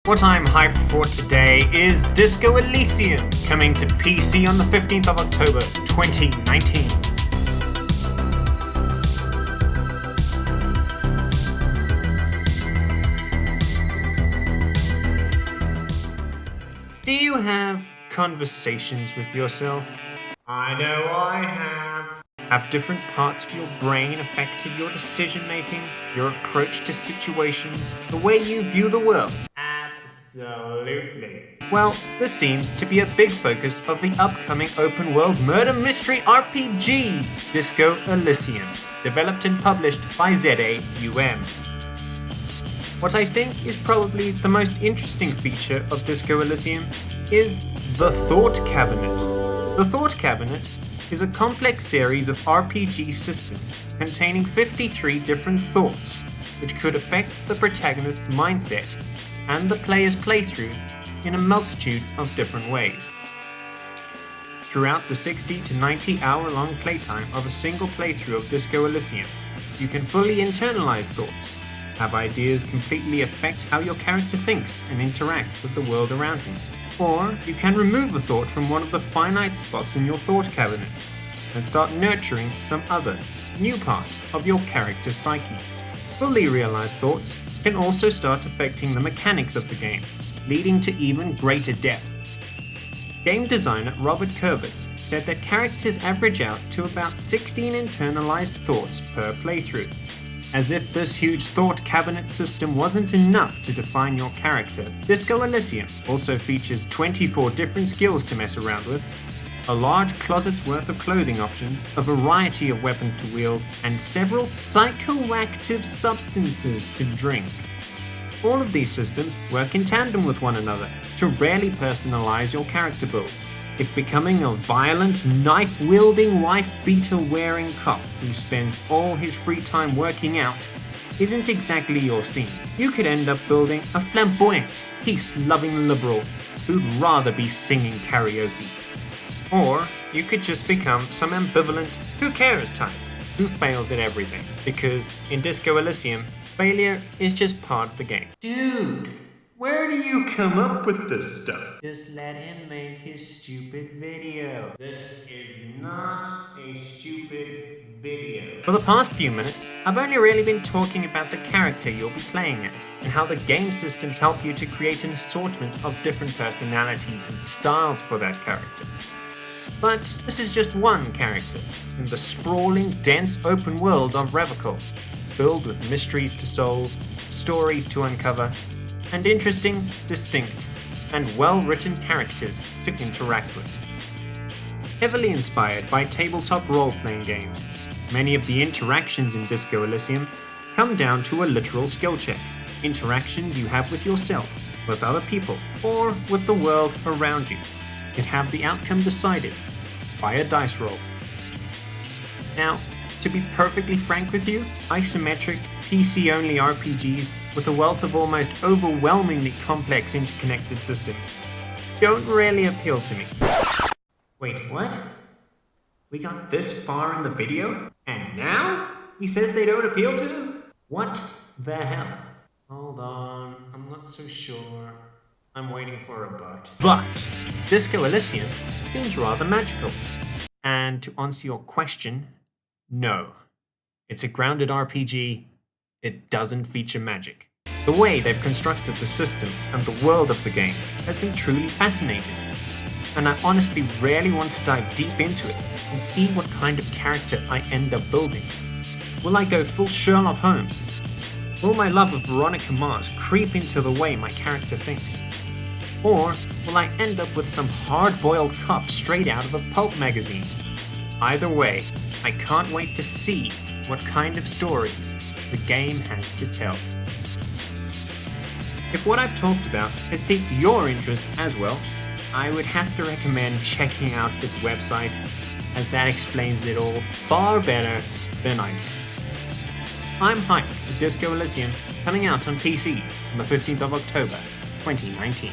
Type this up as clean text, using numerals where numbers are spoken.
What I'm hyped for today is Disco Elysium, coming to PC on the 15th of October 2019. Do you have conversations with yourself? I know I have. Have different parts of your brain affected your decision making, your approach to situations, the way you view the world? Absolutely. Well, this seems to be a big focus of the upcoming open world murder mystery RPG, Disco Elysium, developed and published by ZAUM. What I think is probably the most interesting feature of Disco Elysium is the Thought Cabinet. The Thought Cabinet is a complex series of RPG systems containing 53 different thoughts, which could affect the protagonist's mindset and the player's playthrough in a multitude of different ways. Throughout the 60 to 90 hour long playtime of a single playthrough of Disco Elysium, you can fully internalize thoughts, have ideas completely affect how your character thinks and interacts with the world around him. Or you can remove a thought from one of the finite spots in your thought cabinet and start nurturing some other, new part of your character's psyche. Fully realized thoughts can also start affecting the mechanics of the game, leading to even greater depth. Game designer Robert Kurvitz said that characters average out to about 16 internalized thoughts per playthrough. As if this huge thought cabinet system wasn't enough to define your character, Disco Elysium also features 24 different skills to mess around with, a large closet's worth of clothing options, a variety of weapons to wield, and several psychoactive substances to drink. All of these systems work in tandem with one another to really personalize your character build. If becoming a violent, knife-wielding, wife-beater-wearing cop who spends all his free time working out isn't exactly your scene, you could end up building a flamboyant, peace-loving liberal who'd rather be singing karaoke. Or you could just become some ambivalent, who cares type, who fails at everything, because in Disco Elysium, failure is just part of the game. Dude! Where do you come up with this stuff? Just let him make his stupid video. This is not a stupid video. For the past few minutes, I've only really been talking about the character you'll be playing as, and how the game systems help you to create an assortment of different personalities and styles for that character. But this is just one character in the sprawling, dense open world of Revocol, filled with mysteries to solve, stories to uncover, and interesting, distinct, and well-written characters to interact with. Heavily inspired by tabletop role-playing games, many of the interactions in Disco Elysium come down to a literal skill check, interactions you have with yourself, with other people, or with the world around you, can have the outcome decided by a dice roll. Now, to be perfectly frank with you, isometric, PC-only RPGs with a wealth of almost overwhelmingly complex interconnected systems don't really appeal to me. Wait, what? We got this far in the video? And now? He says they don't appeal to him? What the hell? Hold on, I'm not so sure. I'm waiting for a but. But Disco Elysium seems rather magical. And to answer your question, no. It's a grounded RPG. It doesn't feature magic. The way they've constructed the systems and the world of the game has been truly fascinating. And I honestly really want to dive deep into it and see what kind of character I end up building. Will I go full Sherlock Holmes? Will my love of Veronica Mars creep into the way my character thinks? Or will I end up with some hard-boiled cop straight out of a pulp magazine? Either way, I can't wait to see what kind of stories the game has to tell. If what I've talked about has piqued your interest as well, I would have to recommend checking out its website, as that explains it all far better than I can. I'm hyped for Disco Elysium coming out on PC on the 15th of October 2019.